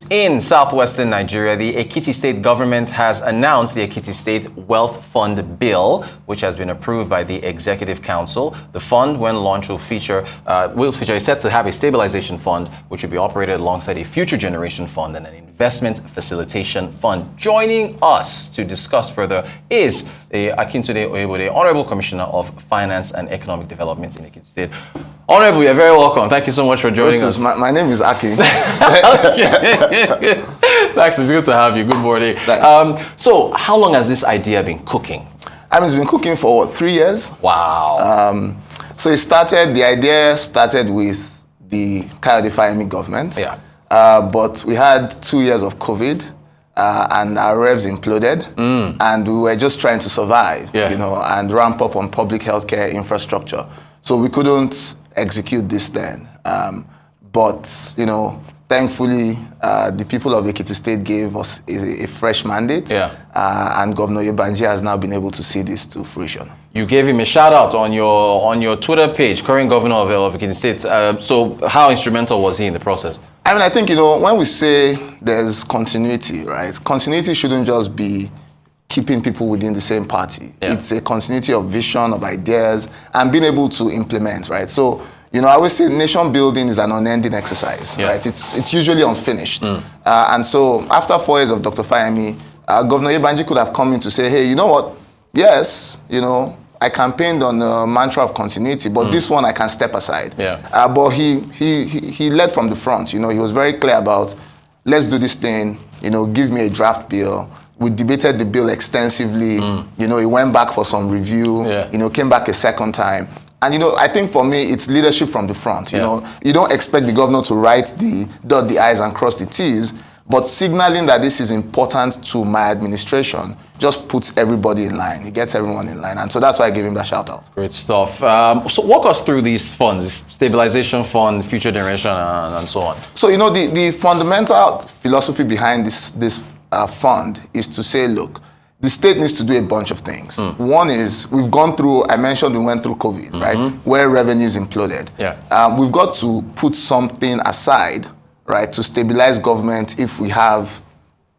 in southwestern Nigeria, the Ekiti State government has announced the Ekiti State Wealth Fund Bill, which has been approved by the Executive Council. The fund, when launched, is set to have a stabilization fund, which will be operated alongside a future generation fund and an investment facilitation fund. Joining us to discuss further is Akintunde Oyebode, Honorable Commissioner of Finance and Economic Development in Ekiti State. Honorable, you're very welcome. Thank you so much for joining us. My name is Akin. Thanks, it's good to have you. Good morning. So, how long has this idea been cooking? It's been cooking for 3 years. Wow. So the idea started with the Kayode Fayemi government. Yeah. But we had 2 years of COVID. And our revs imploded, and we were just trying to survive, and ramp up on public healthcare infrastructure. So we couldn't execute this then. But thankfully, the people of Ekiti State gave us a fresh mandate, and Governor Oyebode has now been able to see this to fruition. You gave him a shout out on your Twitter page, current governor of Ekiti State. So how instrumental was he in the process? I think, when we say there's continuity, right? Continuity shouldn't just be keeping people within the same party. Yeah. It's a continuity of vision, of ideas, and being able to implement, right? So, I always say nation building is an unending exercise, right? It's usually unfinished. And so after 4 years of Dr. Fayemi, Governor Oyebode could have come in to say, hey, you know what? Yes, I campaigned on the mantra of continuity, but this one I can step aside. Yeah. But he led from the front. He was very clear about, let's do this thing. Give me a draft bill. We debated the bill extensively. It went back for some review. Yeah. Came back a second time. And I think for me, it's leadership from the front. You don't expect the governor to dot the I's and cross the T's. But signaling that this is important to my administration just puts everybody in line. It gets everyone in line. And so that's why I gave him that shout out. Great stuff. So walk us through these funds, this stabilization fund, future generation, and so on. So, the fundamental philosophy behind this fund is to say, look, the state needs to do a bunch of things. One is, I mentioned we went through COVID, right? Where revenues imploded. Yeah. We've got to put something aside, right, to stabilize government if we have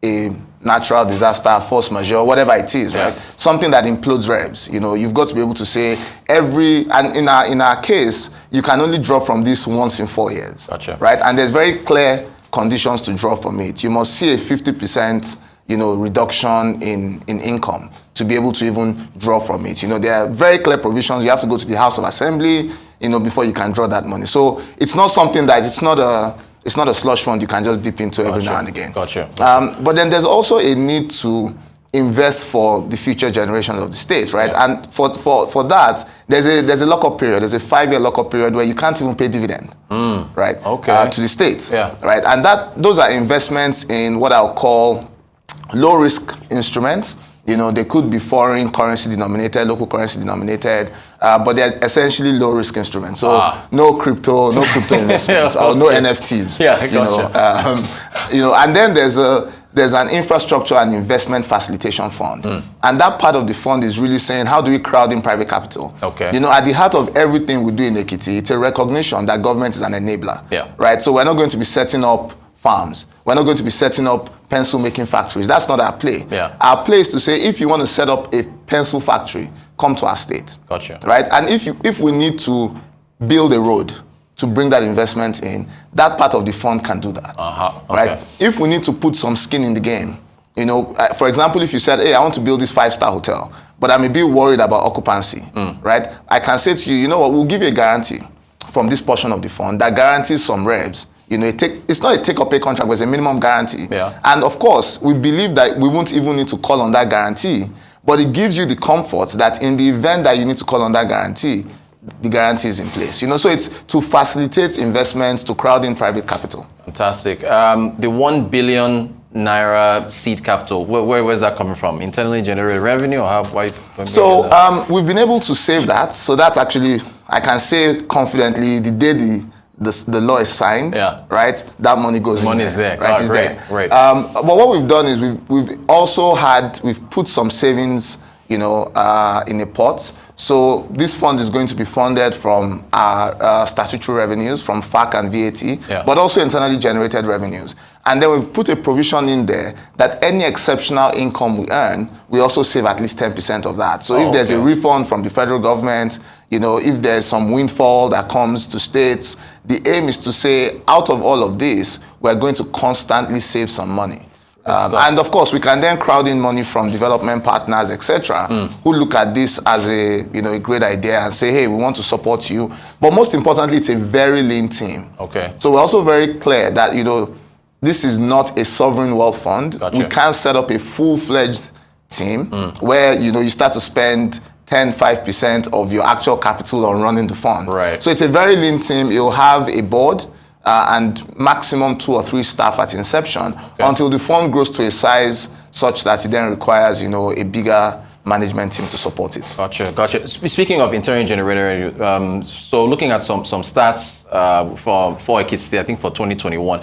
a natural disaster, force majeure, whatever it is, right? Something that implodes revs. You've got to be able to say and in our case, you can only draw from this once in 4 years. Gotcha. Right? And there's very clear conditions to draw from it. You must see a 50% reduction in income to be able to even draw from it. There are very clear provisions. You have to go to the House of Assembly, before you can draw that money. So it's not something that it's not a slush fund you can just dip into every now and again. Gotcha. But then there's also a need to invest for the future generations of the states, right? Yeah. And for that, there's a lockup period. There's a 5-year lockup period where you can't even pay dividend, right? Okay. To the states, right? And those are investments in what I'll call low-risk instruments. They could be foreign currency denominated, local currency denominated, but they're essentially low-risk instruments. So no crypto investments or no NFTs. Yeah, I gotcha. And then there's an infrastructure and investment facilitation fund, and that part of the fund is really saying, how do we crowd in private capital? Okay. At the heart of everything we do in Ekiti, it's a recognition that government is an enabler. Yeah. Right. So we're not going to be setting up farms. We're not going to be setting up pencil making factories. That's not our play. Yeah. Our play is to say, if you want to set up a pencil factory, come to our state. Gotcha. Right? And if we need to build a road to bring that investment in, that part of the fund can do that. Okay. Right? If we need to put some skin in the game, for example, if you said, hey, I want to build this 5-star hotel, but I'm a bit worried about occupancy, right? I can say to you, what, we'll give you a guarantee from this portion of the fund that guarantees some revs. It's not a take-or-pay contract, but it's a minimum guarantee. Yeah. And of course, we believe that we won't even need to call on that guarantee, but it gives you the comfort that in the event that you need to call on that guarantee, the guarantee is in place. So it's to facilitate investments, to crowd in private capital. Fantastic. The 1 billion naira seed capital, where's that coming from? Internally generated revenue, or So we've been able to save that. So that's actually, I can say confidently, the day the law is signed, right? That money goes in there. Money is there, right? It's there. Right. But what we've done is we've put some savings, in a pot. So this fund is going to be funded from our statutory revenues, from FAC and VAT, but also internally generated revenues. And then we've put a provision in there that any exceptional income we earn, we also save at least 10% of that. So if there's a refund from the federal government, if there's some windfall that comes to states, the aim is to say, out of all of this, we're going to constantly save some money. And of course, we can then crowd in money from development partners, etc., who look at this as a great idea and say, hey, we want to support you. But most importantly, it's a very lean team. Okay. So we're also very clear that this is not a sovereign wealth fund. Gotcha. We can't set up a full-fledged team where you start to spend 10-5% of your actual capital on running the fund. Right. So it's a very lean team. You'll have a board and maximum 2 or 3 staff at inception until the fund grows to a size such that it then requires a bigger management team to support it. Gotcha. Speaking of internally generated, so looking at some stats for Ekiti State, I think for 2021.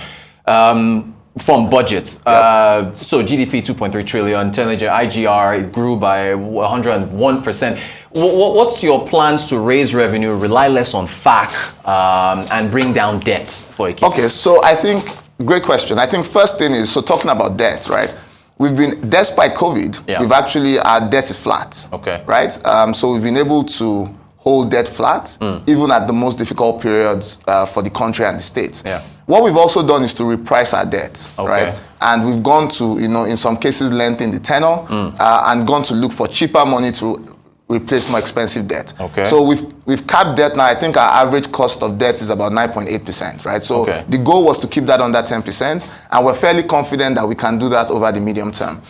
From budget. So GDP 2.3 trillion, internally IGR, it grew by 101%. What's your plans to raise revenue, rely less on FAC, and bring down debts for Ekiti? Okay, so I think, great question. I think first thing is, so talking about debt, right? We've been, despite COVID, we've actually, our debt is flat. Okay. Right? So we've been able to hold debt flat, even at the most difficult periods for the country and the state. What we've also done is to reprice our debt, right? And we've gone to, in some cases, lengthen the tenor and gone to look for cheaper money to replace more expensive debt. So we've capped debt now. I think our average cost of debt is about 9.8%, right? So the goal was to keep that under 10%, and we're fairly confident that we can do that over the medium term.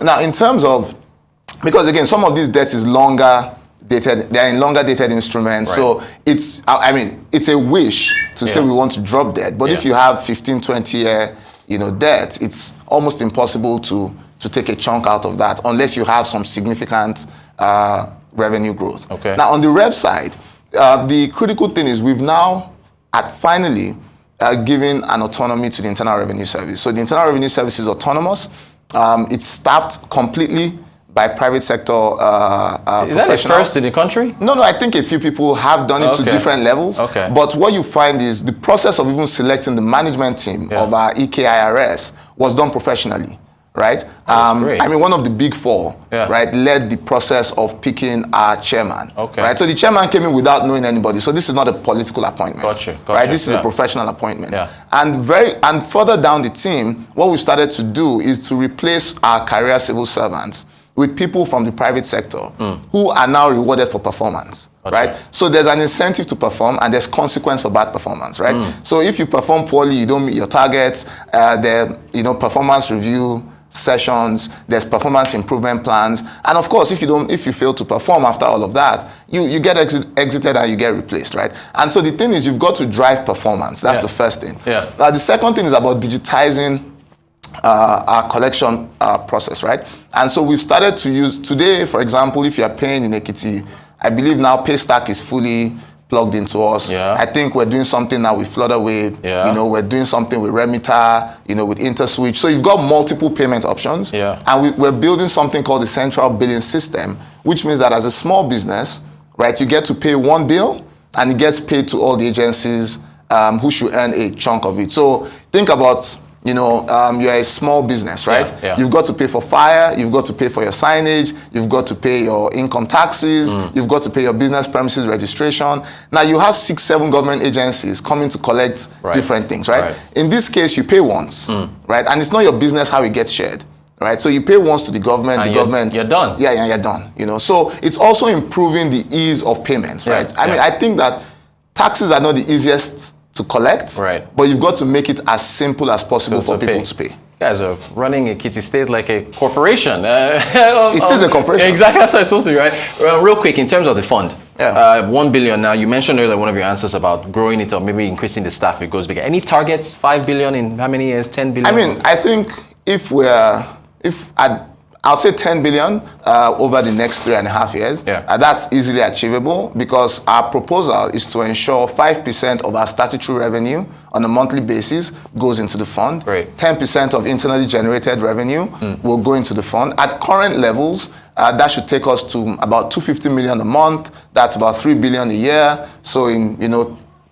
Now, in terms of, because again, some of this debt is longer dated, they're in longer dated instruments, so it's, it's a wish to say we want to drop debt, but if you have 15, 20 year, debt, it's almost impossible to take a chunk out of that unless you have some significant revenue growth. Now, on the rev side, the critical thing is we've now, finally, given an autonomy to the Internal Revenue Service. So the Internal Revenue Service is autonomous. It's staffed completely by private sector professionals. Is that the first in the country? No, I think a few people have done it to different levels. But what you find is the process of even selecting the management team of our EKIRS was done professionally. Right? One of the big 4, right, led the process of picking our chairman. Right? So the chairman came in without knowing anybody. So this is not a political appointment. Right? This is a professional appointment. And further down the team, what we started to do is to replace our career civil servants with people from the private sector who are now rewarded for performance. Right? So there's an incentive to perform and there's consequence for bad performance, right? So if you perform poorly, you don't meet your targets, performance review sessions, there's performance improvement plans, and of course, if you fail to perform after all of that, you get exited and you get replaced, right? And so the thing is, you've got to drive performance. That's the first thing. The second thing is about digitizing our collection process, right? And so we've started to use today, for example, if you are paying in Ekiti, I believe now Paystack is fully plugged into us. I think we're doing something now with Flutterwave. We're doing something with Remitter, with InterSwitch. So you've got multiple payment options. And we're building something called the central billing system, which means that as a small business, right, you get to pay one bill and it gets paid to all the agencies who should earn a chunk of it. So think about, you're a small business, right? You've got to pay for fire, you've got to pay for your signage, you've got to pay your income taxes, you've got to pay your business premises registration. Now you have 6, 7 government agencies coming to collect different things, right? In this case, you pay once, right? And it's not your business how it gets shared. Right, so you pay once to the government, and you're done. You're done. So it's also improving the ease of payments, right? I think that taxes are not the easiest to collect, but you've got to make it as simple as possible for people to pay. You guys are running Ekiti State like a corporation. It is a corporation. Exactly, that's how it's supposed to be, right? Real quick, in terms of the fund, 1 billion now. You mentioned earlier one of your answers about growing it or maybe increasing the staff. It goes bigger. Any targets? 5 billion in how many years? 10 billion? I think I'll say 10 billion over the next 3.5 years. That's easily achievable because our proposal is to ensure 5% of our statutory revenue on a monthly basis goes into the fund. 10% of internally generated revenue will go into the fund. At current levels, That should take us to about 250 million a month. That's about 3 billion a year. So in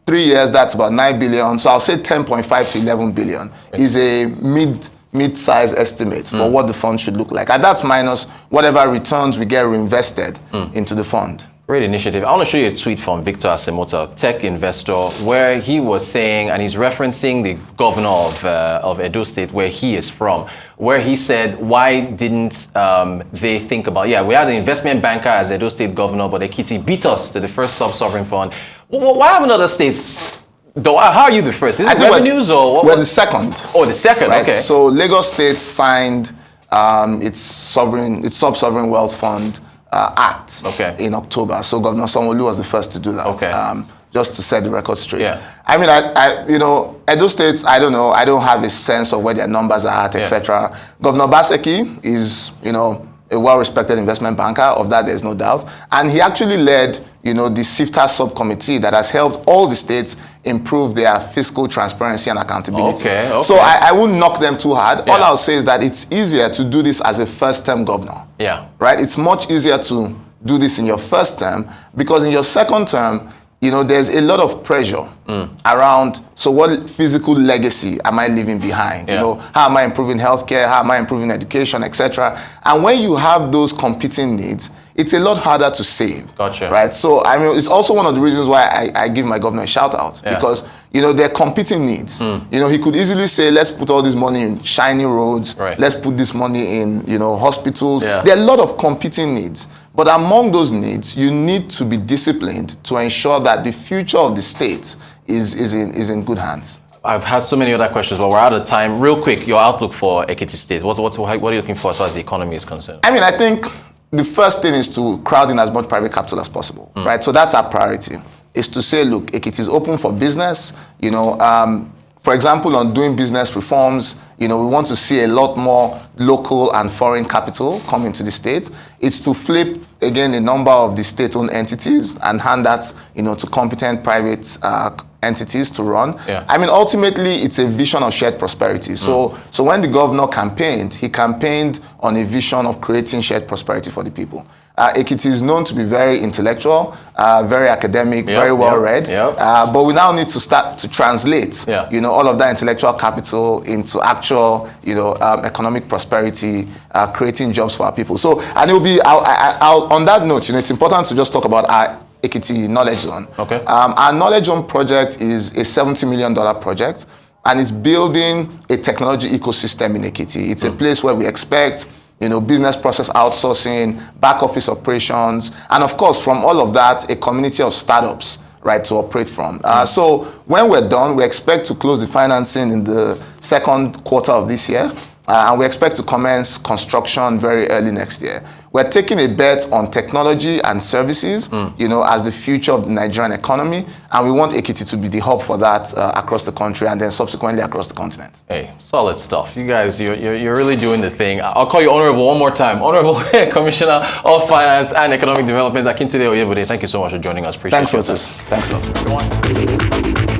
3 years, that's about 9 billion. So I'll say 10.5 to 11 billion is a mid-size estimate for what the fund should look like. And that's minus whatever returns we get reinvested into the fund. Great initiative. I want to show you a tweet from Victor Asemota, tech investor, where he was saying, and he's referencing the governor of Edo State, where he is from, where he said, why didn't they think about, we had an investment banker as Edo State governor, but Ekiti beat us to the first sub-sovereign fund. Why haven't other states? How are you the first? Is it revenues or what? We're the second. Oh, the second, right? Okay. So Lagos State signed its sub-sovereign wealth fund Act in October. So Governor Sanwo-Olu was the first to do that. Okay. Just to set the record straight. Yeah. I mean, Edo State, I don't know. I don't have a sense of where their numbers are at, etc. Governor Baseki is, a well-respected investment banker. Of that, there's no doubt. And he actually led, the SIFTA subcommittee that has helped all the states improve their fiscal transparency and accountability. Okay. So I wouldn't knock them too hard. All I'll say is that it's easier to do this as a first-term governor. Yeah. Right? It's much easier to do this in your first term because in your second term, there's a lot of pressure around, so what physical legacy am I leaving behind? Yeah. How am I improving healthcare? How am I improving education, etc.? And when you have those competing needs, it's a lot harder to save. Gotcha. Right? So, it's also one of the reasons why I give my governor a shout out because, they're competing needs. He could easily say, let's put all this money in shiny roads. Right. Let's put this money in, hospitals. Yeah. There are a lot of competing needs. But among those needs, you need to be disciplined to ensure that the future of the state is in good hands. I've had so many other questions, but we're out of time. Real quick, your outlook for Ekiti State. What are you looking for as far as the economy is concerned? I think the first thing is to crowd in as much private capital as possible, right? So that's our priority, is to say, look, Ekiti is open for business. For example, on doing business reforms, we want to see a lot more local and foreign capital come into the state. It's to flip, again, a number of the state-owned entities and hand that, to competent private entities to run. Yeah. Ultimately, it's a vision of shared prosperity. So when the governor campaigned, he campaigned on a vision of creating shared prosperity for the people. Ekiti is known to be very intellectual, very academic, very well-read. But we now need to start to translate, all of that intellectual capital into actual, economic prosperity, creating jobs for our people. So, and it will be, I'll on that note, it's important to just talk about our Ekiti Knowledge Zone. Okay. Our Knowledge Zone project is a $70 million project, and it's building a technology ecosystem in Ekiti. It's a place where we expect, business process outsourcing, back office operations, and of course, from all of that, a community of startups, right, to operate from. So when we're done, we expect to close the financing in the second quarter of this year, and we expect to commence construction very early next year. We're taking a bet on technology and services, as the future of the Nigerian economy, and we want Ekiti to be the hub for that across the country and then subsequently across the continent. Hey, solid stuff. You guys, you're really doing the thing. I'll call you Honorable one more time. Honorable Commissioner of Finance and Economic Development, Akintunde Oyebode. Thank you so much for joining us. Appreciate it. Thanks, Francis. Thanks a lot.